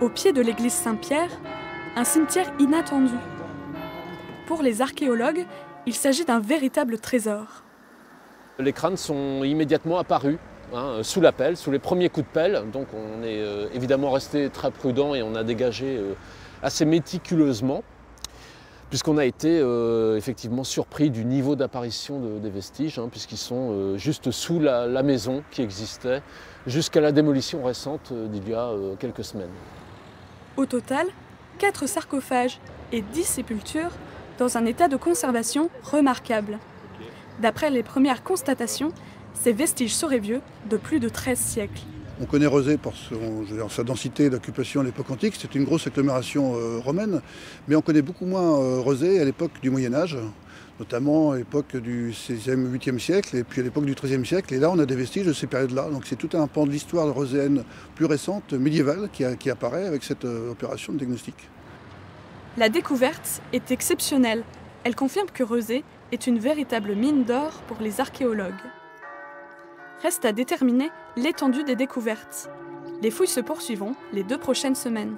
Au pied de l'église Saint-Pierre, un cimetière inattendu. Pour les archéologues, il s'agit d'un véritable trésor. Les crânes sont immédiatement apparus sous la pelle, sous les premiers coups de pelle. Donc on est évidemment resté très prudent et on a dégagé assez méticuleusement, puisqu'on a été effectivement surpris du niveau d'apparition des vestiges, puisqu'ils sont juste sous la maison qui existait jusqu'à la démolition récente d'il y a quelques semaines. Au total, 4 sarcophages et 10 sépultures dans un état de conservation remarquable. D'après les premières constatations, ces vestiges seraient vieux de plus de 13 siècles. On connaît Rezé pour sa densité d'occupation à l'époque antique, c'était une grosse agglomération romaine, mais on connaît beaucoup moins Rezé à l'époque du Moyen-Âge, notamment à l'époque du 16e, 8e siècle et puis à l'époque du 13e siècle. Et là, on a des vestiges de ces périodes-là. Donc c'est tout un pan de l'histoire roséenne plus récente, médiévale, qui apparaît avec cette opération de diagnostic. La découverte est exceptionnelle. Elle confirme que Rezé est une véritable mine d'or pour les archéologues. Reste à déterminer l'étendue des découvertes. Les fouilles se poursuivront les 2 prochaines semaines.